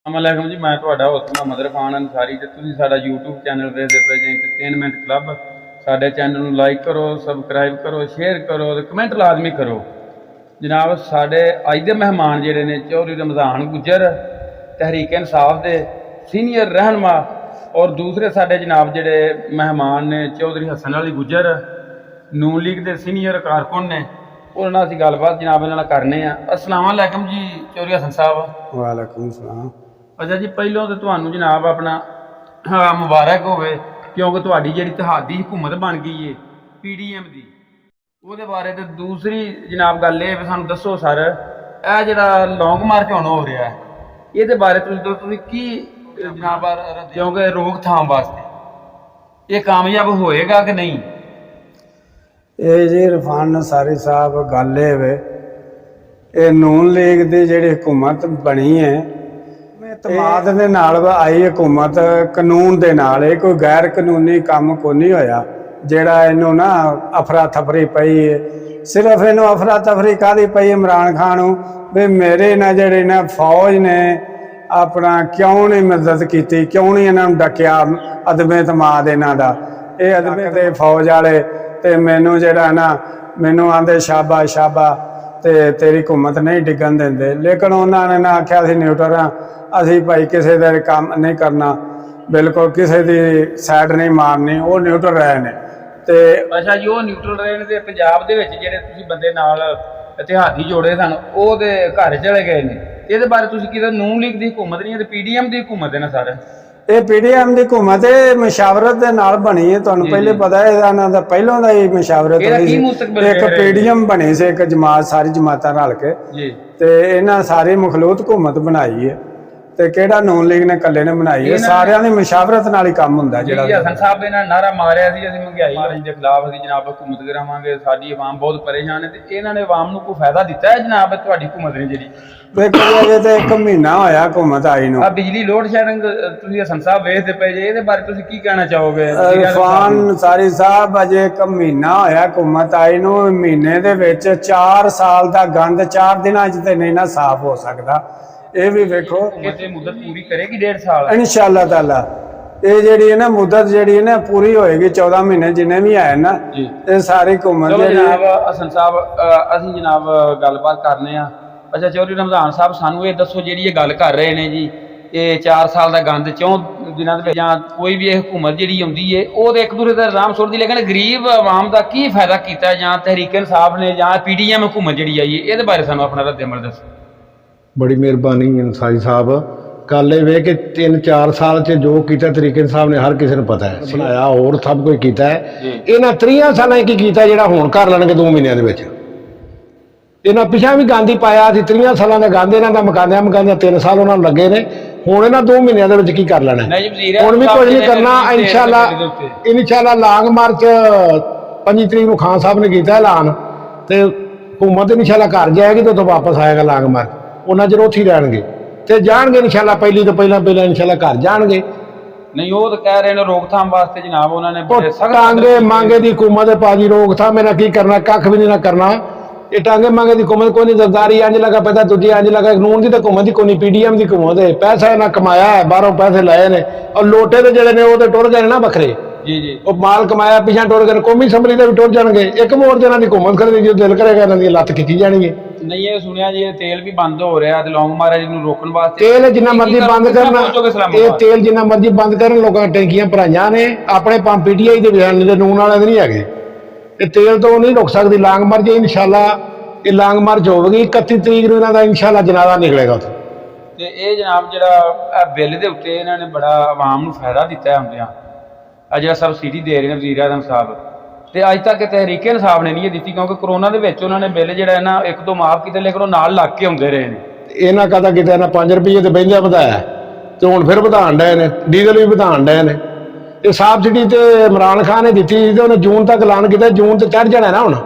अस्सलामुअलैकुम जी, मैं ਤੁਹਾਡਾ ਹੋਸਟ ਮੁਹੰਮਦ ਇਰਫਾਨ ਅੰਸਾਰੀ ਤੇ ਤੁਸੀਂ ਸਾਡਾ YouTube ਚੈਨਲ ਵੇਖਦੇ ਪਏ ਜੀ ਐਂਟਰਟੇਨਮੈਂਟ ਕਲੱਬ। ਸਾਡੇ ਚੈਨਲ ਨੂੰ ਲਾਈਕ ਕਰੋ, ਸਬਸਕ੍ਰਾਈਬ ਕਰੋ, ਸ਼ੇਅਰ ਕਰੋ ਤੇ ਕਮੈਂਟ ਲਾਜ਼ਮੀ ਕਰੋ। ਜਨਾਬ ਸਾਡੇ ਅੱਜ ਦੇ ਮਹਿਮਾਨ ਜਿਹੜੇ ਨੇ ਚੌਧਰੀ ਰਮਜ਼ਾਨ ਗੁੱਜਰ ਤਹਿਰੀਕ ਇਨਸਾਫ ਦੇ ਸੀਨੀਅਰ ਰਹਿਨੁਮਾ ਔਰ ਦੂਸਰੇ ਸਾਡੇ ਜਨਾਬ ਜਿਹੜੇ ਮਹਿਮਾਨ ਨੇ ਚੌਧਰੀ ਹਸਨ ਅਲੀ ਗੁੱਜਰ ਨੂਨ ਲੀਗ ਦੇ ਸੀਨੀਅਰ ਕਾਰਕੁਨ ਨੇ। ਉਹਨਾਂ ਨਾਲ ਅਸੀਂ ਗੱਲਬਾਤ ਜਨਾਬ ਇਹਨਾਂ ਨਾਲ ਕਰਨੇ ਆ। अस्सलाम वालेकुम जी चौधरी हसन साहब। वालेकुम सलाम। अच्छा जी, पहलों तो ਤੁਹਾਨੂੰ जनाब अपना मुबारक होवे क्योंकि ਤੁਹਾਡੀ ਜਿਹੜੀ ਇਤਿਹਾਦੀ हुकूमत बन गई है PDM ਦੀ। ਉਹਦੇ ਬਾਰੇ ਤੇ ਦੂਸਰੀ जनाब ਗੱਲ ਇਹ ਵੀ ਸਾਨੂੰ ਦੱਸੋ ਸਰ, ਇਹ ਜਿਹੜਾ ਲੌਂਗ ਮਾਰਚ ਹੁਣ ਹੋ ਰਿਹਾ ਹੈ ਇਹਦੇ ਬਾਰੇ ਤੁਸੀਂ ਕੀ जनाब क्योंकि रोकथाम वास्ते ये कामयाब होएगा कि नहीं? ਇਹ ਜੀ ਇਰਫਾਨ ਅੰਸਾਰੀ ਸਾਹਿਬ ਗੱਲ ਇਹ ਵੇ, ਇਹ ਨੂਨ ਲੀਗ ਦੀ ਜਿਹੜੀ ਹਕੂਮਤ ਬਣੀ ਹੈ ਇਤਮਾਦ ਦੇ ਨਾਲ ਆਈ ਹਕੂਮਤ, ਕਾਨੂੰਨ ਦੇ ਨਾਲ। ਇਹ ਕੋਈ ਗੈਰ ਕਾਨੂੰਨੀ ਕੰਮ ਕੋਈ ਨਹੀਂ ਹੋਇਆ ਜਿਹੜਾ ਇਹਨੂੰ ਨਾ ਅਫਰਾ ਤਫਰੀ ਪਈ ਹੈ। ਸਿਰਫ ਇਹਨੂੰ ਅਫਰਾ ਤਫਰੀ ਕਾਹਦੀ ਪਈ ਇਮਰਾਨ ਖਾਨ ਨੂੰ ਵੀ ਮੇਰੇ ਨਾਲ ਜਿਹੜੇ ਨਾ ਫੌਜ ਨੇ ਆਪਣਾ ਕਿਉਂ ਨਹੀਂ ਮਦਦ ਕੀਤੀ, ਕਿਉਂ ਨਹੀਂ ਇਹਨਾਂ ਨੂੰ ਡੱਕਿਆ। ਅਦਮ ਇਤਮਾਦ ਇਹਨਾਂ ਦਾ, ਇਹ ਅਦਮ ਤੇ ਫੌਜ ਵਾਲੇ ਤੇ ਮੈਨੂੰ ਜਿਹੜਾ ਨਾ ਮੈਨੂੰ ਆਂਦੇ ਸ਼ਾਬਾ ਸ਼ਾਬਾ ਤੇ ਤੇਰੀ ਹਕੂਮਤ ਨਹੀਂ ਡਿੱਗਣ ਦਿੰਦੇ। ਲੇਕਿਨ ਉਹਨਾਂ ਨੇ ਨਾ ਆਖਿਆ ਅਸੀਂ ਨਿਊਟਰ ਹਾਂ, ਅਸੀਂ ਭਾਈ ਕਿਸੇ ਦਾ ਕੰਮ ਨਹੀਂ ਕਰਨਾ, ਬਿਲਕੁਲ ਕਿਸੇ ਦੀ ਸਾਈਡ ਨਹੀਂ ਮਾਰਨੀ। ਉਹ ਨਿਊਟਰ ਰਹੇ ਨੇ ਤੇ ਅੱਛਾ ਜੀ, ਉਹ ਨਿਊਟਰਲ ਰਹੇ ਨੇ ਤੇ ਪੰਜਾਬ ਦੇ ਵਿੱਚ ਜਿਹੜੇ ਤੁਸੀਂ ਬੰਦੇ ਨਾਲ ਇਤਿਹਾਦੀ ਜੋੜੇ ਸਨ ਉਹਦੇ ਘਰ ਚਲੇ ਗਏ ਨੇ। ਇਹਦੇ ਬਾਰੇ ਤੁਸੀਂ ਕਿਹਾ ਨੂਨ ਲੀਗ ਦੀ ਹਕੂਮਤ ਨਹੀਂ ਹੈ ਤੇ PDM ਦੀ ਹਕੂਮਤ ਹੈ ਨਾ ਸਰ? ਇਹ PDM ਦੀ ਹਕੂਮਤ ਇਹ ਮਸ਼ਾਵਰਤ ਦੇ ਨਾਲ ਬਣੀ ਹੈ। ਤੁਹਾਨੂੰ ਪਹਿਲੇ ਪਤਾ ਹੈ ਇਹਨਾਂ ਦਾ ਪਹਿਲਾਂ ਦਾ ਹੀ ਮਸ਼ਾਵਰਤ ਹੋਈ ਸੀ। ਇੱਕ PDM ਬਣੀ ਸੀ, ਇੱਕ ਜਮਾਤ, ਸਾਰੀ ਜਮਾਤਾਂ ਰਲ ਕੇ ਜੀ, ਤੇ ਇਹਨਾਂ ਸਾਰੀ ਮਖਲੂਤ ਹਕੂਮਤ ਬਣਾਈ ਹੈ। ਤੇ ਕਿਹੜਾ ਨੂਨ ਲੀਗ ਨੇ ਇਕੱਲੇ ਨੇ ਬਣਾਈ ਹੈ? ਸਾਰਿਆਂ ਦੀ ਮਸ਼ਾਵਰਤ ਨਾਲ ਹੀ ਕੰਮ ਹੁੰਦਾ। ਜਿਹੜਾ ਹਸਨ ਸਾਹਿਬ ਨੇ ਨਾਰਾ ਮਾਰਿਆ ਸੀ ਅਸੀਂ ਮਹਿੰਗਾਈ ਦੇ ਖਿਲਾਫ ਅਸੀਂ ਜਨਾਬ ਹਕੂਮਤ ਕਰਾਵਾਂਗੇ, ਸਾਡੀ ਆਵਾਮ ਬਹੁਤ ਪਰੇਸ਼ਾਨ ਹੈ, ਤੇ ਇਹਨਾਂ ਨੇ ਆਵਾਮ ਨੂੰ ਕੋਈ ਫਾਇਦਾ ਦਿੱਤਾ ਹੈ ਜਨਾਬ ਤੁਹਾਡੀ ਹਕੂਮਤ ਨੇ ਜਿਹੜੀ? ਦੇਖੋ ਅਜੇ ਤੇ 1 ਮਹੀਨਾ ਹੋਇਆ ਹਕੂਮਤ ਆਈ ਨੂੰ। ਆ ਬਿਜਲੀ ਲੋਡ ਸ਼ੈਡਿੰਗ ਤੁਸੀਂ ਹਸਨ ਸਾਹਿਬ ਵੇਖਦੇ ਪਏ ਜੇ, ਇਹਦੇ ਬਾਰੇ ਤੁਸੀਂ ਕੀ ਕਹਿਣਾ ਚਾਹੋਗੇ? ਇਰਫਾਨ ਅੰਸਾਰੀ ਸਾਹਿਬ ਅਜੇ 1 ਮਹੀਨਾ ਹੋਇਆ ਹਕੂਮਤ ਆਈ ਨੂੰ। ਮਹੀਨੇ ਦੇ ਵਿੱਚ 4 ਸਾਲ ਦਾ ਗੰਦ 4 ਦਿਨਾਂ 'ਚ ਤੇ ਨਹੀਂ ਨਾ ਸਾਫ਼ ਹੋ ਸਕਦਾ। ਇਹ ਵੀ ਵੇਖੋ ਇਹ ਮੁੱਦਤ ਪੂਰੀ ਕਰੇਗੀ 1.5 ਸਾਲ ਇਨਸ਼ਾਅੱਲਾ ਤਾਲਾ। ਇਹ ਜਿਹੜੀ ਹੈ ਨਾ ਮੁੱਦਤ ਜਿਹੜੀ ਹੈ ਨਾ ਪੂਰੀ ਹੋਏਗੀ 14 ਮਹੀਨੇ ਜਿੰਨੇ ਵੀ ਆਏ ਨਾ। ਇਹ ਸਾਰੀ ਹਕੂਮਤ ਜਨਾਬ ਹਸਨ ਸਾਹਿਬ ਅਸੀਂ ਜਨਾਬ ਗੱਲਬਾਤ ਕਰਨੇ ਆ। ਅੱਛਾ ਚੌਧਰੀ ਰਮਜ਼ਾਨ ਸਾਹਿਬ ਸਾਨੂੰ ਇਹ ਦੱਸੋ, ਜਿਹੜੀ ਇਹ ਗੱਲ ਕਰ ਰਹੇ ਨੇ ਜੀ ਇਹ 4 ਸਾਲ ਦਾ ਗੰਦ 4 ਦਿਨਾਂ ਦੇ ਵਿੱਚ ਜਾਂ ਕੋਈ ਵੀ ਇਹ ਹਕੂਮਤ ਜਿਹੜੀ ਆਉਂਦੀ ਹੈ ਉਹ ਤੇ ਇੱਕ ਦੂਸਰੇ ਦਾ ਇਲਜ਼ਾਮ ਸੁੱਟਦੀ, ਲੇਕਿਨ ਗਰੀਬ ਆਵਾਮ ਦਾ ਕੀ ਫਾਇਦਾ ਕੀਤਾ ਜਾਂ ਤਹਿਰੀਕ ਇਨਸਾਫ ਨੇ ਜਾਂ PDM ਹਕੂਮਤ ਜਿਹੜੀ ਆਈ ਹੈ? ਇਹਦੇ ਬਾਰੇ ਸਾਨੂੰ ਆਪਣਾ ਰੱਦ ਅਮਲ ਦੱਸੋ। बड़ी मेहरबानी अंसारी साहब। गल ये कि 3-4 साल च जो किया तरीके साहब ने हर किसी को पता है, बनाया और सब कुछ किया है। इन्हें 30 साल की किया जोड़ा हूँ कर लैन 2 महीनों के। इन्हें पिछा भी गंद ही पाया 30 सालों का गंद इन्हों का मकानिया मकानिया 3 साल उन्होंने लगे ने। हूँ इन्हें 2 महीनों के कर लेना, हूँ भी कुछ नहीं करना। इंशाअल्लाह लॉन्ग मार्च 5 तरीक को खान साहब ने किया ऐलान, तो हुकूमत इंशाअल्लाह घर जाएगी तो वापस आएगा लॉन्ग मार्च। उन्ना चर उत्थे रहणगे ते जाणगे इंशाअल्लाह, पहली तो पहला इंशाअल्लाह घर जाणगे। नहीं वो तो कह रहे हैं रोकथाम वास्ते जनाब उन्होंने टांगे मांगे दी हुकूमत है पाजी। रोकथाम मेरा की करना, कख भी नहीं करना। ये टांगे मांगे दी हुकूमत कोई नहीं। जरदारी अंज लगा पैदा, दूजी अंज लगा। कानून की तो हुकूमत ही कोई नहीं, PDM की हुकूमत है। पैसा इन्हें कमाया है, बाहरों पैसे लाए ने और लोटे के जड़े ने वो तो टुर गए ना बखरे। जी जी, वो माल कमाया पिछा टुर गए। कौमी असैंबली के भी टुर जाएंगे। एक वोट देना की हुकूमत करेगी, जो दिल करेगा इन्हों की लत्त खिंची जाएगी। नहीं ये सुनिया जी तेल भी बंद हो रहा है लौंग महाराज नूं रोकण वास्ते। तेल जिन्ना मर्जी बंद करना, ये तेल जिन्ना मर्जी बंद करन। लोगों ने टैंकियां भराइयां ने अपने पंप PTI दे बयान दे नून वाले नहीं है। ये तेल तो नहीं रोक सकती लॉन्ग मार्च। इंशाअल्लाह ये लॉन्ग मार्च होगी 31 तरीक को इन्हों का इंशाअल्लाह जनाजा निकलेगा उत्थे। ते ये जनाब जिहड़ा बिल दे उत्ते इन्हां ने बड़ा आवाम नूं फायदा दिता है हुंदियां। आ जिहड़ा सबसिडी दे रहे ने वज़ीर आज़म साहब, ਤੇ ਅੱਜ ਤੱਕ ਤਹਿਰੀਕ ਇਨਸਾਫ ਨੇ ਨਹੀਂ ਦਿੱਤੀ ਕਿਉਂਕਿ ਕਰੋਨਾ ਦੇ ਵਿੱਚ ਉਹਨਾਂ ਨੇ ਬਿੱਲ ਜਿਹੜਾ ਹੈ ਨਾ 1-2 ਮਾਫ ਕੀਤੇ, ਲੇਕਿਨ ਉਹ ਨਾਲ ਲੱਗ ਕੇ ਆਉਂਦੇ ਰਹੇ ਨੇ। ਇਹਨਾਂ ਕਦਾ ਕਿਤੇ ਨਾ 5 ਰੁਪਏ ਤੇ ਬਹਿੰਦਿਆਂ ਵਧਾਇਆ ਤੇ ਹੁਣ ਫਿਰ ਵਧਾਣ ਡਏ ਨੇ, ਡੀਜ਼ਲ ਵੀ ਵਧਾਣ ਡਏ ਨੇ। ਇਹ ਸਬਸਿਡੀ ਤੇ ਇਮਰਾਨ ਖਾਨ ਨੇ ਦਿੱਤੀ ਤੇ ਉਹਨੇ ਜੂਨ ਤੱਕ ਐਲਾਨ ਕੀਤਾ, ਜੂਨ ਤੇ ਚੜ ਜਾਣਾ ਨਾ ਹੁਣ।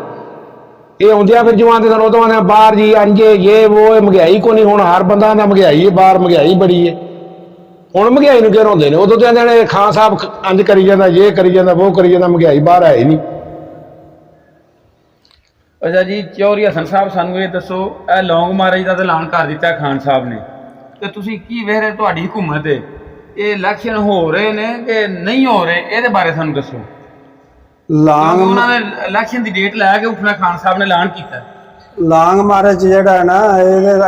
ਇਹ ਆਉਂਦਿਆਂ ਫਿਰ ਜਵਾਨ ਦੇ ਸਾਨੂੰ ਉਦੋਂ ਆਉਂਦੇ ਬਾਹਰ ਜੀ ਅੰਜੇ ਇਹ ਉਹ ਮਹਿੰਗਾਈ ਕੋ ਨਹੀਂ। ਹੁਣ ਹਰ ਬੰਦਾ ਦਾ ਮਹਿੰਗਾਈ ਹੈ, ਬਾਹਰ ਮਹਿੰਗਾਈ ਬੜੀ ਹੈ। ਹੁਣ ਮਹਿੰਗਾਈ ਨੂੰ ਕਿਉਂ ਹੁੰਦੇ ਨੇ? ਉਦੋਂ ਤੇ ਆਂਦੇ ਨੇ ਖਾਨ ਸਾਹਿਬ ਅੰਜ ਕਰੀ ਜਾਂਦਾ, ਇਹ ਕਰੀ ਜਾਂਦਾ, ਉਹ ਕਰੀ ਜਾਂਦਾ, ਮਹਿੰਗਾਈ ਬਾਹਰ ਹੈ ਹੀ ਨਹੀਂ। अच्छा जी चौधरी हसन साहब सानू ये दसो, लौंग महाराज का तो ऐलान कर दिता खान साहब ने, ਤੇ ਤੁਸੀਂ ਕੀ ਵੇਖ ਰਹੇ ਤੁਹਾਡੀ ਹਕੂਮਤ ਹੈ ਇਹ ਇਲੈਕਸ਼ਨ ਹੋ ਰਹੇ ਨੇ ਕਿ ਨਹੀਂ ਹੋ ਰਹੇ, ਇਹਦੇ ਬਾਰੇ ਸਾਨੂੰ ਦੱਸੋ। ਲਾਂਗ ਉਹਨਾਂ ਨੇ ਇਲੈਕਸ਼ਨ ਦੀ ਡੇਟ ਲੈ ਕੇ ਉਠਣਾ ਖਾਨ ਸਾਹਿਬ ਨੇ ਐਲਾਨ ਕੀਤਾ। ਲਾਂਗ ਮਾਰਚ ਜਿਹੜਾ ਹੈ ਨਾ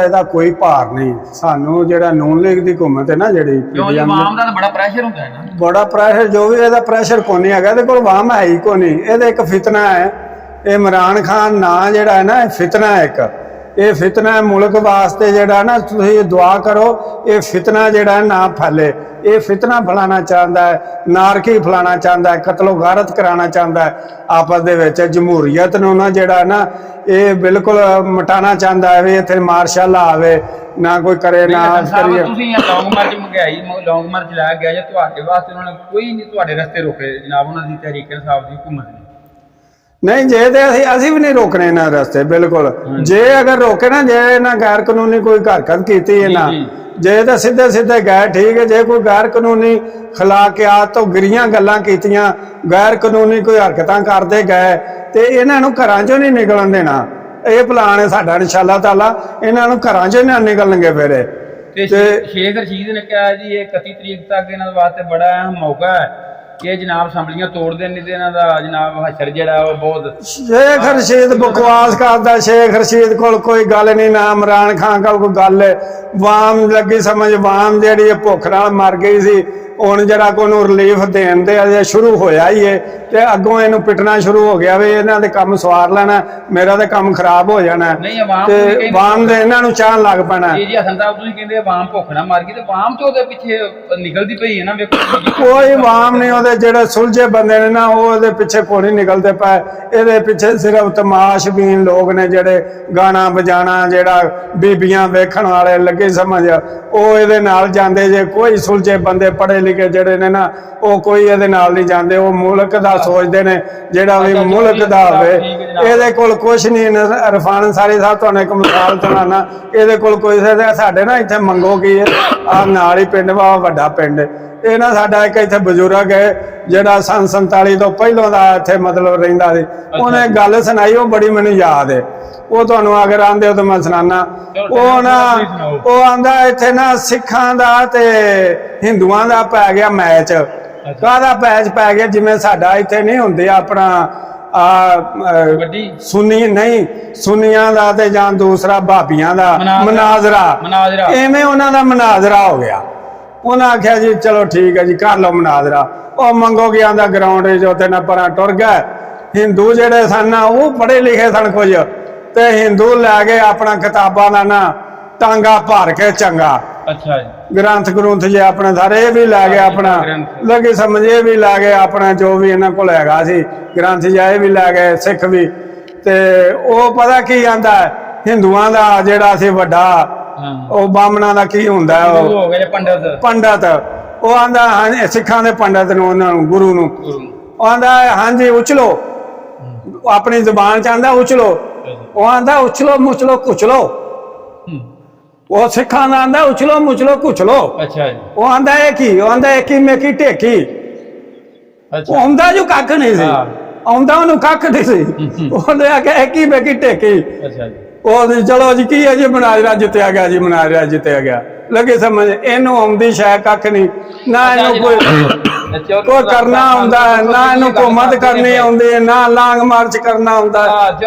ਇਹਦਾ ਕੋਈ ਭਾਰ ਨਹੀਂ ਸਾਨੂੰ। ਜਿਹੜਾ ਨੂਨ ਲੀਗ ਦੀ ਹਕੂਮਤ ਹੈ ਨਾ ਜਿਹੜੀ ਕਿਉਂ ਜੀ, ਆਵਾਮ ਦਾ ਤਾਂ ਬੜਾ ਪ੍ਰੈਸ਼ਰ ਹੁੰਦਾ ਹੈ ਨਾ। ਬੜਾ ਪ੍ਰੈਸ਼ਰ, ਜੋ ਵੀ ਇਹਦਾ ਪ੍ਰੈਸ਼ਰ ਕੋਈ ਨਹੀਂ ਹੈਗਾ, ਇਹਦੇ ਕੋਲ ਆਵਾਮ ਹੈ ਹੀ ਕੋਈ ਨਹੀਂ। ਇਹਦਾ ਇੱਕ ਫਿਤਨਾ ਹੈ, ਇਹ ਇਮਰਾਨ ਖਾਨ ਨਾਂ ਜਿਹੜਾ ਹੈ ਨਾ, ਇਹ ਫਿਤਨਾ ਹੈ ਇੱਕ। ਇਹ ਫਿਤਨਾ ਹੈ ਮੁਲਕ ਵਾਸਤੇ ਜਿਹੜਾ ਨਾ, ਤੁਸੀਂ ਦੁਆ ਕਰੋ ਇਹ ਫਿਤਨਾ ਜਿਹੜਾ ਨਾ ਫੈਲੇ। ਇਹ ਫਿਤਨਾ ਫੈਲਾਉਣਾ ਚਾਹੁੰਦਾ ਹੈ, ਨਾਰਕੀ ਫੈਲਾਉਣਾ ਚਾਹੁੰਦਾ ਹੈ, ਕਤਲੋ ਗਾਰਤ ਕਰਾਉਣਾ ਚਾਹੁੰਦਾ ਹੈ ਆਪਸ ਦੇ ਵਿੱਚ। ਜਮਹੂਰੀਅਤ ਨੂੰ ਨਾ ਜਿਹੜਾ ਨਾ ਇਹ ਬਿਲਕੁਲ ਮਿਟਾਉਣਾ ਚਾਹੁੰਦਾ ਹੈ ਵੀ ਇੱਥੇ ਮਾਰਸ਼ਲ ਆਵੇ ਨਾ ਕੋਈ ਕਰੇ ਨਾ ਕਰੀਏ। ਤੁਸੀਂ ਲੌਂਗ ਮਾਰਚ ਮੰਗਾਈ, ਲੌਂਗ ਮਾਰਚ ਲੈ ਗਿਆ ਜਾਂ ਤੁਹਾਡੇ ਵਾਸਤੇ ਉਹਨਾਂ ਨੇ ਕੋਈ ਨਹੀਂ ਤੁਹਾਡੇ ਰਸਤੇ ਰੋਕੇ ਜਨਾਬ ਉਹਨਾਂ ਦੀ ਤਹਿਰੀਕ ਇਨਸਾਫ ਦੀ ਹਕੂਮਤ ਨੇ? ਨਹੀਂ, ਜੇ ਤੇ ਅਸੀਂ ਵੀ ਨਹੀਂ ਰੋਕਣੇ ਇਹਨਾਂ ਰਸਤੇ ਬਿਲਕੁਲ। ਜੇ ਅਗਰ ਰੋਕੇ ਨਾ, ਜੇ ਇਹਨਾਂ ਗੈਰ ਕਾਨੂੰਨੀ ਕੋਈ ਹਰਕਤ ਕੀਤੀ ਇਹਨਾਂ, ਜੇ ਤਾਂ ਸਿੱਧੇ ਸਿੱਧੇ ਗਏ ਠੀਕ ਹੈ। ਜੇ ਕੋਈ ਗੈਰ ਕਾਨੂੰਨੀ ਖਲਾਕਿਆਤ ਤੋਂ ਗਿਰੀਆਂ ਗੱਲਾਂ ਕੀਤੀਆਂ, ਗੈਰ ਕਾਨੂੰਨੀ ਕੋਈ ਹਰਕਤਾਂ ਕਰਦੇ ਗਏ ਤੇ ਇਹਨਾਂ ਨੂੰ ਘਰਾਂ ਚੋਂ ਨਹੀਂ ਨਿਕਲਣ ਦੇਣਾ। ਇਹ ਪਲਾਨ ਹੈ ਸਾਡਾ ਇਨਸ਼ਾਅੱਲਾ ਤਾਲਾ, ਇਹਨਾਂ ਨੂੰ ਘਰਾਂ ਚੋਂ ਨਾ ਨਿਕਲਣਗੇ ਫਿਰ। ਤੇ ਸ਼ੇਖ ਰਸ਼ੀਦ ਨੇ ਕਿਹਾ ਜੀ ਇਹ 31 ਤਰੀਕ ਤੱਕ ਇਹਨਾਂ ਵਾਸਤੇ ਬੜਾ ਅਹਿਮ ਮੌਕਾ ਹੈ ਕਿ ਜਨਾਬ ਅਸੈਂਬਲੀਆਂ ਤੋੜ ਦੇਣ, ਨਹੀਂ ਤੇ ਇਹਨਾਂ ਦਾ ਜਨਾਬ ਹਸ਼ਰ ਜਿਹੜਾ ਉਹ ਬਹੁਤ। ਸ਼ੇਖ ਰਸ਼ੀਦ ਬਕਵਾਸ ਕਰਦਾ। ਸ਼ੇਖ ਰਸ਼ੀਦ ਕੋਲ ਕੋਈ ਗੱਲ ਨਹੀਂ, ਨਾ ਇਮਰਾਨ ਖਾਨ ਕੋਲ ਕੋਈ ਗੱਲ ਹੈ। ਵਾਮ ਲੱਗੀ ਸਮਝ, ਵਾਮ ਜਿਹੜੀ ਭੁੱਖ ਨਾਲ ਮਰ ਗਈ ਸੀ, ਹੁਣ ਜਿਹੜਾ ਕੋ ਨੂੰ ਰਿਲੀਫ ਦੇਣ ਦੇ ਅਜੇ ਸ਼ੁਰੂ ਹੋਇਆ ਹੀ ਹੈ ਤੇ ਅੱਗੋਂ ਇਹਨੂੰ ਪਿੱਟਣਾ ਸ਼ੁਰੂ ਹੋ ਗਿਆ ਵੀ ਇਹਨਾਂ ਦੇ ਕੰਮ ਸਵਾਰ ਲੈਣਾ, ਮੇਰਾ ਤੇ ਕੰਮ ਖਰਾਬ ਹੋ ਜਾਣਾ ਤੇ ਵਾਮ ਦੇ ਇਹਨਾਂ ਨੂੰ ਚਾਹਣ ਲੱਗ ਪੈਣਾ। ਜੀ ਹਸਨ ਸਾਹਿਬ ਤੁਸੀਂ ਕਹਿੰਦੇ ਵਾਮ ਭੁੱਖ ਨਾਲ ਮਰ ਗਈ ਤੇ ਵਾਮ ਤੇ ਉਹਦੇ ਪਿੱਛੇ ਨਿਕਲਦੀ ਪਈ ਹੈ ਨਾ। ਵੇਖੋ ਕੋਈ ਵਾਮ ਨਹੀਂ, ਉਹਦੇ ਜਿਹੜੇ ਸੁਲਝੇ ਬੰਦੇ ਨੇ ਨਾ ਉਹ ਉਹਦੇ ਪਿੱਛੇ ਕੋਈ ਨਹੀਂ ਨਿਕਲਦੇ ਪਏ। ਇਹਦੇ ਪਿੱਛੇ ਸਿਰਫ ਤਮਾਸ਼ਬੀਨ ਲੋਕ ਨੇ ਜਿਹੜੇ ਗਾਣਾ ਵਜਾਣਾ, ਜਿਹੜਾ ਬੀਬੀਆਂ ਵੇਖਣ ਵਾਲੇ ਲੱਗੇ ਸਮਝ, ਉਹ ਇਹਦੇ ਨਾਲ ਜਾਂਦੇ ਜੇ। ਕੋਈ ਸੁਲਝੇ ਬੰਦੇ ਪੜ੍ਹੇ ਲਿਖੇ ਜਿਹੜੇ ਨੇ ਨਾ ਉਹ ਕੋਈ ਇਹਦੇ ਨਾਲ ਨਹੀਂ ਜਾਂਦੇ। ਉਹ ਮੁਲਕ ਦਾ ਸੋਚਦੇ ਨੇ, ਜਿਹੜਾ ਵੀ ਮੁਲਕ ਦਾ ਹੋਵੇ। ਇਹਦੇ ਕੋਲ ਕੁਛ ਨਹੀਂ। ਇਰਫਾਨ ਅੰਸਾਰੀ ਸਾਹਿਬ ਤੁਹਾਨੂੰ ਇੱਕ ਮਿਸਾਲ ਸੁਣਾਉਣਾ, ਇਹਦੇ ਕੋਲ ਕੋਈ ਸਾਡੇ ਨਾ ਇੱਥੇ ਮੰਗੋ ਕੀ ਹੈ, ਆ ਨਾਲ ਹੀ ਪਿੰਡ ਵਾ ਵੱਡਾ ਪਿੰਡ, ਇਹ ਨਾ ਸਾਡਾ ਇੱਕ ਇੱਥੇ ਬਜ਼ੁਰਗ ਹੈ ਜਿਹੜਾ ਸੰਨ 47 ਤੋਂ ਪਹਿਲਾਂ ਦਾ ਇੱਥੇ ਮਤਲਬ ਰਹਿੰਦਾ ਸੀ। ਉਹਨੇ ਗੱਲ ਸੁਣਾਈ, ਉਹ ਬੜੀ ਮੈਨੂੰ ਯਾਦ ਹੈ। ਉਹ ਤੁਹਾਨੂੰ ਅਗਰ ਆਂਦੇ ਹੋ ਤਾਂ ਮੈਂ ਸੁਣਾਨਾ। ਉਹ ਆਂਦਾ ਇੱਥੇ ਨਾ ਸਿੱਖਾਂ ਦਾ ਤੇ ਹਿੰਦੂਆਂ ਦਾ ਪੈ ਗਿਆ ਮੈਚ। ਕਾਹਦਾ ਮੈਚ ਪੈ ਗਿਆ? ਜਿਵੇਂ ਸਾਡਾ ਇੱਥੇ ਨਹੀਂ ਹੁੰਦੇ ਆਪਣਾ ਸੁੰਨੀ ਨਹੀਂ, ਸੁੰਨੀਆਂ ਦਾ ਤੇ ਜਾਂ ਦੂਸਰਾ ਭਾਬੀਆਂ ਦਾ ਮਨਾਜ਼ਰਾ, ਐਵੇਂ ਉਹਨਾਂ ਦਾ ਮਨਾਜ਼ਰਾ ਹੋ ਗਿਆ। ਉਹਨਾਂ ਆਖਿਆ ਜੀ ਚਲੋ ਠੀਕ ਹੈ ਜੀ ਕਰ ਲਓ ਮਨਾਜ਼ਰਾ। ਉਹ ਮੰਗੋ ਗਿਆ ਦਾ ਗਰਾਊਂਡ ਵਿੱਚ ਉੱਥੇ ਨਾ ਪਰਾਂ ਟੁਰ ਗਏ। ਹਿੰਦੂ ਜਿਹੜੇ ਸਨ ਨਾ ਉਹ ਪੜ੍ਹੇ ਲਿਖੇ ਸਨ ਕੁਝ, ਤੇ ਹਿੰਦੂ ਲੈ ਗਏ ਆਪਣਾ ਕਿਤਾਬਾਂ ਦਾ ਨਾ ਟਾਂਗਾ ਭਰ ਕੇ ਚੰਗਾ। ਅੱਛਾ ਜੀ, ਗ੍ਰੰਥ ਜੇ ਆਪਣੇ ਸਾਰੇ ਇਹ ਵੀ ਲੈ ਗਏ ਆਪਣਾ ਲੱਗੇ ਸਮਝ, ਇਹ ਵੀ ਲੈ ਗਏ ਆਪਣਾ ਜੋ ਵੀ ਇਹਨਾਂ ਕੋਲ ਹੈਗਾ ਸੀ ਗ੍ਰੰਥ ਜਿਹਾ, ਇਹ ਵੀ ਲੈ ਗਏ ਸਿੱਖ ਵੀ। ਤੇ ਉਹ ਪਤਾ ਕੀ ਆਂਦਾ ਹਿੰਦੂਆਂ ਦਾ ਜਿਹੜਾ ਸੀ ਵੱਡਾ ਉਹ ਬਾਹਮਣਾ ਦਾ ਕੀ ਹੁੰਦਾ ਉਹ ਪੰਡਤ, ਉਹ ਆਂਦਾ ਹਾਂ ਸਿੱਖਾਂ ਦੇ ਪੰਡਤ ਨੂੰ, ਉਹਨਾਂ ਨੂੰ ਗੁਰੂ ਨੂੰ ਉਹ ਆਂਦਾ ਹਾਂਜੀ ਉਛਲੋ, ਆਪਣੀ ਜ਼ੁਬਾਨ ਚ ਆਂਦਾ ਉਛਲੋ। ਉਹ ਆਂਦਾ ਉਛਲੋ ਮੁਛਲੋ ਕੁਚਲੋ। ਉਹ ਸਿੱਖਾਂ ਦਾ ਆਂਦਾ ਉਛਲੋ ਮੁਛਲੋ ਕੁਚਲੋ। ਅੱਛਾ ਜੀ। ਉਹ ਆਂਦਾ ਇਹ ਕੀ? ਉਹ ਆਂਦਾ ਏਕੀ ਮੇਕੀ ਢੇਕੀ। ਉਹ ਆਉਂਦਾ ਜੋ ਕੱਖ ਨਹੀਂ ਸੀ, ਆਉਂਦਾ ਉਹਨੂੰ ਕੱਖ ਨਹੀਂ ਸੀ। ਉਹਨੇ ਆਖਿਆ ਏਕੀ ਮੇਕੀ ਢੇਕੀ। ਅੱਛਾ ਜੀ। ਉਹ ਚਲੋ ਜੀ ਕੀ ਹੈ ਜੀ, ਮਨਾਜ਼ਰਾ ਜਿੱਤਿਆ ਗਿਆ ਜੀ, ਮਨਾਜ਼ਰਾ ਜਿੱਤਿਆ ਗਿਆ। ਲੱਗੇ ਸਮਝ, ਇਹਨੂੰ ਆਉਂਦੀ ਸ਼ਾਇਦ ਕੱਖ ਨਹੀਂ, ਨਾ ਇਹਨੂੰ ਕੋਈ ਕਰਨਾ ਆਉਂਦਾ, ਨਾ ਇਹਨੂੰ ਹੁਕੂਮਤ ਕਰਨੀ ਆਉਂਦੀ, ਨਾ ਲਾਂਗ ਮਾਰਚ ਕਰਨਾ ਆਉਂਦਾ,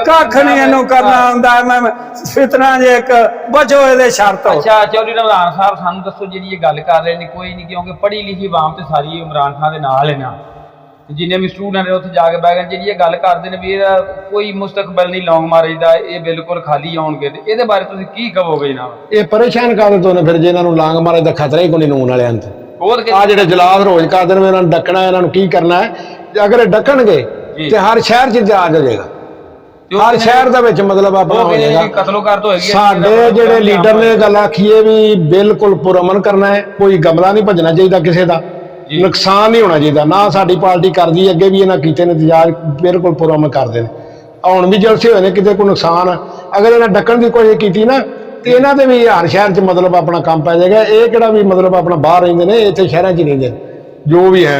ਕੱਖ ਨਹੀਂ ਇਹਨੂੰ ਕਰਨਾ ਆਉਂਦਾ। ਮੈਂ ਫਿਤਨਾ ਜੇ ਇੱਕ ਬਚੋ ਇਹਦੇ ਸ਼ਰਤ। ਅੱਛਾ ਚੌਧਰੀ ਰਮਜ਼ਾਨ ਸਾਹਿਬ ਸਾਨੂੰ ਦੱਸੋ, ਜਿਹੜੀ ਇਹ ਗੱਲ ਕਰ ਰਹੇ ਨੇ ਕੋਈ ਨਹੀਂ, ਕਿਉਂਕਿ ਪੜ੍ਹੀ ਲਿਖੀ ਆਵਾਮ ਤੇ ਸਾਰੀ ਇਮਰਾਨ ਖਾਨ ਦੇ ਨਾਲ ਹੈ ਨਾ, ਜਿੰਨੇ ਵੀ ਸਟੂਡੈਂਟ ਨੇ ਉੱਥੇ ਜਾ ਕੇ ਬਹਿ ਗਏ। ਜਿਹੜੀ ਇਹ ਗੱਲ ਕਰਦੇ ਨੇ ਵੀ ਇਹਦਾ ਕੋਈ ਮੁਸਤਕਬਲ ਨਹੀਂ ਲੌਂਗ ਮਾਰਚ ਦਾ, ਇਹ ਬਿਲਕੁਲ ਖਾਲੀ ਆਉਣਗੇ, ਤੇ ਇਹਦੇ ਬਾਰੇ ਤੁਸੀਂ ਕੀ ਕਹੋਗੇ ਜਨਾਬ? ਇਹ ਪਰੇਸ਼ਾਨ ਕਰ ਦਿੱਤੇ ਨੇ ਫਿਰ, ਜੇ ਇਹਨਾਂ ਨੂੰ ਲਾਂਗ ਮਾਰਚ ਦਾ ਖਤਰਾ ਹੀ ਕੋਈ ਨਹੀਂ ਨੂਨ ਵਾਲਿਆਂ ਤੇ। ਆ ਜਿਹੜੇ ਜਲਾਦ ਰੋਜ਼ ਕਰਦੇ ਨੇ ਇਹਨਾਂ ਨੂੰ ਡੱਕਣਾ, ਇਹਨਾਂ ਨੂੰ ਕੀ ਕਰਨਾ ਹੈ? ਅਗਰ ਇਹ ਡੱਕਣਗੇ ਤੇ ਹਰ ਸ਼ਹਿਰ 'ਚ ਇੰਤਜ਼ਾਜ ਹੋ ਜਾਏਗਾ, ਹਰ ਸ਼ਹਿਰ ਦੇ ਵਿੱਚ ਮਤਲਬ ਆਪਣਾ ਹੋ ਜਾਏਗਾ। ਕਤਲੋਗਾਰਤ ਹੋਏਗੀ। ਸਾਡੇ ਜਿਹੜੇ ਲੀਡਰ ਨੇ ਗੱਲ ਆਖੀਏ ਵੀ ਬਿਲਕੁਲ ਪੁਰਅਮਨ ਕਰਨਾ ਹੈ, ਕੋਈ ਗਮਲਾ ਨਹੀਂ ਭੱਜਣਾ ਚਾਹੀਦਾ, ਕਿਸੇ ਦਾ ਨੁਕਸਾਨ ਨਹੀਂ ਹੋਣਾ ਚਾਹੀਦਾ। ਨਾ ਸਾਡੀ ਪਾਰਟੀ ਕਰਦੀ, ਅੱਗੇ ਵੀ ਇਹਨਾਂ ਕੀਤੇ ਨੇ ਇੰਤਜ਼ਾਜ, ਬਿਲਕੁਲ ਪੁਰਅਮਨ ਕਰਦੇ ਨੇ। ਹੁਣ ਵੀ ਜਲਸੇ ਹੋਏ ਨੇ, ਕਿਤੇ ਕੋਈ ਨੁਕਸਾਨ ਅਗਰ ਇਹਨਾਂ ਡੱਕਣ ਦੀ ਕੋਸ਼ਿਸ਼ ਕੀਤੀ ਨਾ ਤੇ ਇਹਨਾਂ ਦੇ ਵੀ ਹਰ ਸ਼ਹਿਰ 'ਚ ਮਤਲਬ ਆਪਣਾ ਕੰਮ ਪੈ ਜਾਏਗਾ। ਇਹ ਕਿਹੜਾ ਵੀ ਮਤਲਬ ਆਪਣਾ ਬਾਹਰ ਰਹਿੰਦੇ ਨੇ, ਇੱਥੇ ਸ਼ਹਿਰਾਂ 'ਚ ਹੀ ਰਹਿੰਦੇ ਜੋ ਵੀ ਹੈ,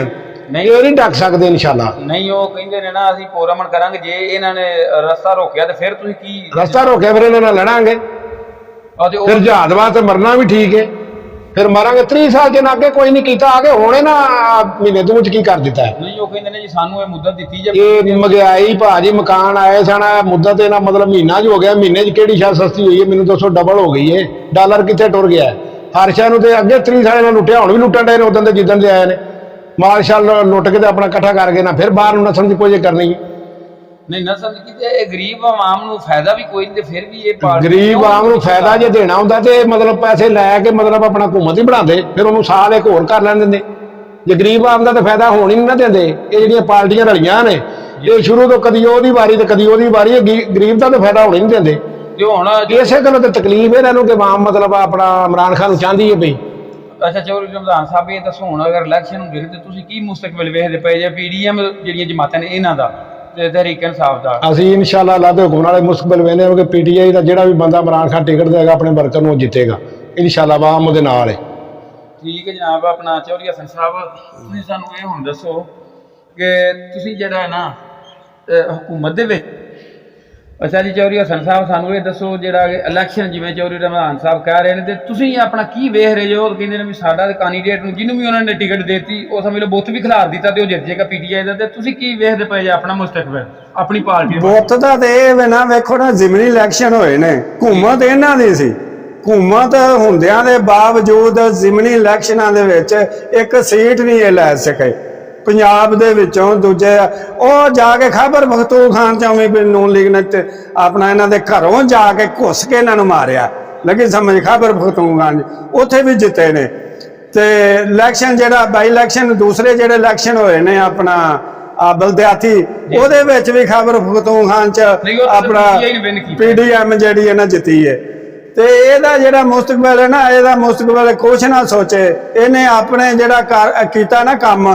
ਇਹ ਨਹੀਂ ਡੱਕ ਸਕਦੇ ਇਨਸ਼ਾਅੱਲਾ। ਨਹੀਂ ਉਹ ਕਹਿੰਦੇ ਨੇ ਨਾ ਅਸੀਂ ਪੁਰਅਮਨ ਕਰਾਂਗੇ, ਜੇ ਇਹਨਾਂ ਨੇ ਰਸਤਾ ਰੋਕਿਆ ਤੇ ਫਿਰ ਤੁਸੀਂ ਕੀ? ਰਸਤਾ ਰੋਕਿਆ ਫਿਰ ਇਹਨਾਂ ਨਾਲ ਲੜਾਂਗੇ, ਫਿਰ ਜਹਾਦ ਵਾਸਤੇ ਮਰਨਾ ਵੀ ਠੀਕ ਹੈ। ਫਿਰ ਮਰਾਂਗੇ 30 ਸਾਲ ਜੇ ਨਾ ਅੱਗੇ ਕੋਈ ਨਹੀਂ ਕੀਤਾ ਆ ਕੇ ਹੁਣੇ ਨਾ ਮਹੀਨੇ ਦੋ ਚ ਕੀ ਕਰ ਦਿੱਤਾ ਹੈ। ਨਹੀਂ ਉਹ ਕਹਿੰਦੇ ਨੇ ਜੀ ਸਾਨੂੰ ਇਹ ਮੁੱਦਤ ਦਿੱਤੀ ਜੇ ਇਹ ਮਹਿੰਗਾਈ ਭਾਜੀ ਮਕਾਨ ਆਏ ਸਨ ਮੁੱਦਤ ਇਹਨਾਂ ਮਤਲਬ ਮਹੀਨਾ ਜੋ ਹੋ ਗਿਆ ਮਹੀਨੇ 'ਚ ਕਿਹੜੀ ਸ਼ਾਇਦ ਸਸਤੀ ਹੋਈ ਹੈ ਮੈਨੂੰ ਦੱਸੋ ਡਬਲ ਹੋ ਗਈ ਹੈ ਡਾਲਰ ਕਿੱਥੇ ਟੁਰ ਗਿਆ ਹਰ ਸ਼ਹਿਰ ਨੂੰ ਤੇ ਅੱਗੇ 30 ਸਾਲ ਨਾਲ ਲੁੱਟਿਆ ਹੁਣ ਵੀ ਲੁੱਟਣ ਡਏ ਨੇ ਉਦੋਂ ਦੇ ਜਿੱਦਣ ਦੇ ਆਏ ਨੇ ਮਾਲ ਸ਼ਾਲ ਲੁੱਟ ਕੇ ਤੇ ਆਪਣਾ ਇਕੱਠਾ ਕਰਕੇ ਨਾ ਫਿਰ ਬਾਹਰ ਨੂੰ ਨਸਲ ਦੀ ਕੋਈ ਕਰਨੀ ਨਹੀਂ ਨਾ ਸਮਝ ਕਿ ਇਹ ਗਰੀਬ ਆਵਾਮ ਨੂੰ ਫਾਇਦਾ ਵੀ ਕੋਈ ਨਹੀਂ ਤੇ ਫਿਰ ਵੀ ਇਹ ਪਾਰਟੀ ਗਰੀਬ ਆਮ ਨੂੰ ਫਾਇਦਾ ਜੇ ਦੇਣਾ ਹੁੰਦਾ ਤੇ ਮਤਲਬ ਪੈਸੇ ਲੈ ਕੇ ਮਤਲਬ ਆਪਣਾ ਹੁਕੂਮਤ ਹੀ ਬਣਾਉਂਦੇ ਫਿਰ ਉਹਨੂੰ ਸਾਲ ਇੱਕ ਹੋਰ ਕਰ ਲੈਣ ਦਿੰਦੇ ਜੇ ਗਰੀਬ ਆਮ ਦਾ ਤਾਂ ਫਾਇਦਾ ਹੋਣ ਹੀ ਨਹੀਂ ਨਾ ਦਿੰਦੇ ਇਹ ਜਿਹੜੀਆਂ ਪਾਰਟੀਆਂ ਰਲੀਆਂ ਨੇ ਇਹ ਸ਼ੁਰੂ ਤੋਂ ਕਦੀ ਉਹਦੀ ਵਾਰੀ ਤੇ ਕਦੀ ਉਹਦੀ ਵਾਰੀ ਗਰੀਬ ਦਾ ਤਾਂ ਫਾਇਦਾ ਹੋਣ ਹੀ ਨਹੀਂ ਦਿੰਦੇ ਤੇ ਹੁਣ ਇਸੇ ਗੱਲੋਂ ਤੇ ਤਕਲੀਫ ਇਹਨਾਂ ਨੂੰ ਕਿ ਆਵਾਮ ਮਤਲਬ ਆਪਣਾ ਇਮਰਾਨ ਖਾਨ ਨੂੰ ਚਾਹੁੰਦੀ ਹੈ ਬਈ ਅੱਛਾ ਚੌਧਰੀ ਰਮਜ਼ਾਨ ਸਾਹਿਬ ਇਹ ਦੱਸੋ ਹੁਣ ਅਗਰ ਇਲੈਕਸ਼ਨ ਹੁੰਦੇ ਤੇ ਤੁਸੀਂ ਕੀ ਮੁਸਤਕਬਲ ਵੇਖਦੇ ਪਏ ਜੇ ਪੀਡੀਐਮ ਜਿਹੜੀਆਂ ਜਮਾਤਾਂ ਨੇ ਇਹਨਾਂ ਦਾ ਤੇ ਤਹਿਰੀਕ ਇਨਸਾਫ ਦਾ ਅਸੀਂ ਇਨਸ਼ਾਅੱਲਾ ਅੱਲਾਹ ਦੇ ਹੁਕਮ ਨਾਲ ਮੁਸਤਕਬਲ ਵੇਖਦੇ ਹਾਂ ਕਿ ਪੀਟੀਆਈ ਦਾ ਜਿਹੜਾ ਵੀ ਬੰਦਾ ਇਮਰਾਨ ਖਾਨ ਟਿਕਟ ਦੇਗਾ ਆਪਣੇ ਵਰਕਰ ਨੂੰ ਉਹ ਜਿੱਤੇਗਾ ਇਨਸ਼ਾਅੱਲਾ ਆਵਾਮ ਉਹਦੇ ਨਾਲ ਹੈ ਠੀਕ ਹੈ ਜਨਾਬ ਆਪਣਾ ਚੌਧਰੀ ਹਸਨ ਸਾਹਿਬ ਤੁਸੀਂ ਸਾਨੂੰ ਇਹ ਹੁਣ ਦੱਸੋ ਕਿ ਤੁਸੀਂ ਜਿਹੜਾ ਹੈ ਨਾ ਹਕੂਮਤ ਦੇ ਵਿੱਚ ਅੱਛਾ ਜੀ ਚੌਧਰੀ ਹਸਨ ਸਾਹਿਬ ਸਾਨੂੰ ਇਹ ਦੱਸੋ ਜਿਹੜਾ ਇਲੈਕਸ਼ਨ ਜਿਵੇਂ ਚੌਧਰੀ ਰਮਜ਼ਾਨ ਸਾਹਿਬ ਕਹਿ ਰਹੇ ਨੇ ਤੇ ਤੁਸੀਂ ਆਪਣਾ ਕੀ ਵੇਖ ਰਹੇ ਹੋ ਕਹਿੰਦੇ ਨੇ ਵੀ ਸਾਡਾ ਕੈਂਡੀਡੇਟ ਨੂੰ ਜਿਹਨੂੰ ਵੀ ਉਹਨਾਂ ਨੇ ਟਿਕਟ ਦੇਤੀ ਉਹ ਸਮਝ ਲਓ ਬੁੱਤ ਵੀ ਖਿਲਾਰ ਦਿੱਤਾ ਤੇ ਉਹ ਜਿੱਤ ਜਾਏਗਾ ਪੀਟੀਆਈ ਦਾ ਤੇ ਤੁਸੀਂ ਕੀ ਵੇਖਦੇ ਪਏ ਜੇ ਆਪਣਾ ਮੁਸਤਕਬਲ ਆਪਣੀ ਪਾਰਟੀ ਬੁੱਤ ਦਾ ਤੇ ਇਹ ਵੇ ਨਾ ਵੇਖੋ ਨਾ ਜ਼ਿਮਨੀ ਇਲੈਕਸ਼ਨ ਹੋਏ ਨੇ ਹਕੂਮਤ ਇਹਨਾਂ ਦੀ ਸੀ ਹਕੂਮਤ ਹੁੰਦਿਆਂ ਦੇ ਬਾਵਜੂਦ ਜ਼ਿਮਨੀ ਇਲੈਕਸ਼ਨਾਂ ਦੇ ਵਿੱਚ ਇੱਕ ਸੀਟ ਨਹੀਂ ਇਹ ਲੈ ਸਕੇ ਪੰਜਾਬ ਦੇ ਵਿੱਚੋਂ ਦੂਜੇ ਉਹ ਜਾ ਕੇ ਖੈਬਰ ਪਖਤੂਨਖਵਾ ਚਾਵੇਂ ਵੀ ਨੂਨ ਲੀਗ ਨੇ ਆਪਣਾ ਇਹਨਾਂ ਦੇ ਘਰੋਂ ਜਾ ਕੇ ਘੁੱਸ ਕੇ ਇਹਨਾਂ ਨੂੰ ਮਾਰਿਆ ਲੱਗੀ ਸਮਝ ਖੈਬਰ ਪਖਤੂਨਖਵਾ ਉੱਥੇ ਵੀ ਜਿੱਤੇ ਨੇ ਤੇ ਇਲੈਕਸ਼ਨ ਜਿਹੜਾ ਬਾਈ ਇਲੈਕਸ਼ਨ ਦੂਸਰੇ ਜਿਹੜੇ ਇਲੈਕਸ਼ਨ ਹੋਏ ਨੇ ਆਪਣਾ ਬਲਦਿਆਤੀ ਉਹਦੇ ਵਿੱਚ ਵੀ ਖੈਬਰ ਪਖਤੂਨਖਵਾ ਚ ਆਪਣਾ ਪੀਡੀਐਮ ਜਿਹੜੀ ਹੈ ਨਾ ਜਿੱਤੀ ਹੈ ਤੇ ਇਹਦਾ ਜਿਹੜਾ ਮੁਸਤਕਬਲ ਹੈ ਨਾ ਇਹਦਾ ਮੁਸਤਕਬਲ ਕੁਛ ਨਾ ਸੋਚੇ ਇਹਨੇ ਆਪਣੇ ਜਿਹੜਾ ਕੀਤਾ ਨਾ ਕੰਮ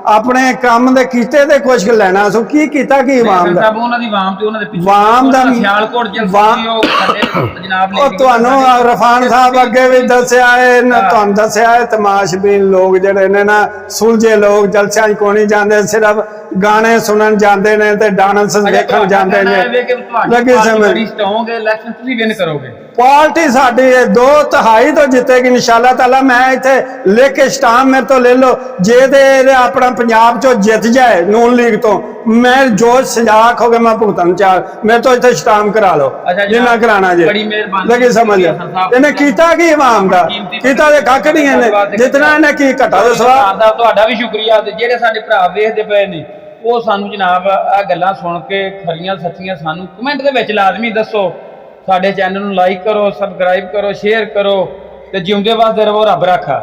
ਆਪਣੇ ਕੰਮ ਦੇ ਕੀਤੇ ਤੇ ਕੁਝ ਲੈਣਾ ਸੋ ਕੀ ਕੀਤਾ ਕੀ ਇਮਾਮ ਦਾ ਉਹਨਾਂ ਦੀ ਆਵਾਮ ਤੇ ਉਹਨਾਂ ਦੇ ਪਿੱਛੇ ਆਵਾਮ ਦਾ ਸਿਆਲਕੋਟ ਜਲਸੀ ਉਹ ਸਾਡੇ ਜਨਾਬ ਨੇ ਉਹ ਤੁਹਾਨੂੰ ਰਫਾਨ ਸਾਹਿਬ ਅੱਗੇ ਵੀ ਦੱਸਿਆ ਹੈ ਤੁਹਾਨੂੰ ਦੱਸਿਆ ਹੈ ਤਮਾਸ਼ਬੀਨ ਲੋਕ ਜਿਹੜੇ ਨੇ ਨਾ ਸੁਲਝੇ ਲੋਕ ਜਲਸਿਆਂ 'ਚ ਕੋਣੀ ਜਾਂਦੇ ਸਿਰਫ ਗਾਣੇ ਸੁਣਨ ਜਾਂਦੇ ਨੇ ਤੇ ਡਾਂਸ ਦੇਖਣ ਜਾਂਦੇ ਨੇ ਲੱਗੀ ਸਮਝ ਇਲੈਕਸ਼ਨ ਤੁਸੀਂ ਵਿਨ ਕਰੋਗੇ ਪਾਰਟੀ ਸਾਡੀ 2/3 ਤੋਂ ਜਿੱਤੇਗੀ ਇਨਸ਼ਾਅੱਲਾ ਤਾਲਾ ਮੈਂ ਇੱਥੇ ਲਿਖ ਕੇ ਸਟਾਮ ਮੇਰੇ ਤੋਂ ਲੈ ਲਓ ਜੇ ਤੇ ਆਪਣਾ ਪੰਜਾਬ ਚੋਂ ਜਿੱਤ ਜਾਏ ਨੂਨ ਲੀਗ ਤੋਂ ਮੈਂ ਜੋ ਸਜ਼ਾ ਆਖੋਗੇ ਮੈਂ ਭੁਗਤਣ ਚਾਹ ਮੇਰੇ ਤੋਂ ਇੱਥੇ ਸਟਾਮ ਕਰਾ ਲਓ ਜਿੰਨਾ ਕਰਾਣਾ ਜੇ ਲੱਗੀ ਸਮਝ ਇਹਨੇ ਕੀਤਾ ਕੀ ਇਮਾਮ ਦਾ ਕੀਤਾ ਤੇ ਕੱਖ ਨਹੀਂ ਇਹਨੇ ਜਿਤਨਾ ਇਹਨੇ ਕੀ ਘਟਾ ਦੋ ਸਵਾਲ ਤੁਹਾਡਾ ਵੀ ਸ਼ੁਕਰੀਆ ਤੇ ਜਿਹੜੇ ਸਾਡੇ ਭਰਾ ਵੇਖਦੇ ਪਏ ਨੇ ਉਹ ਸਾਨੂੰ ਜਨਾਬ ਆ ਗੱਲਾਂ ਸੁਣ ਕੇ ਖਰੀਆਂ ਸੱਚੀਆਂ ਸਾਨੂੰ ਕਮੈਂਟ ਦੇ ਵਿੱਚ ਲਾਜ਼ਮੀ ਦੱਸੋ ਸਾਡੇ ਚੈਨਲ ਨੂੰ ਲਾਈਕ ਕਰੋ ਸਬਸਕ੍ਰਾਈਬ ਕਰੋ ਸ਼ੇਅਰ ਕਰੋ ਤੇ ਜਿਉਂਦੇ ਵਾਸਤੇ ਰਹੋ ਰੱਬ ਰਾਖਾ।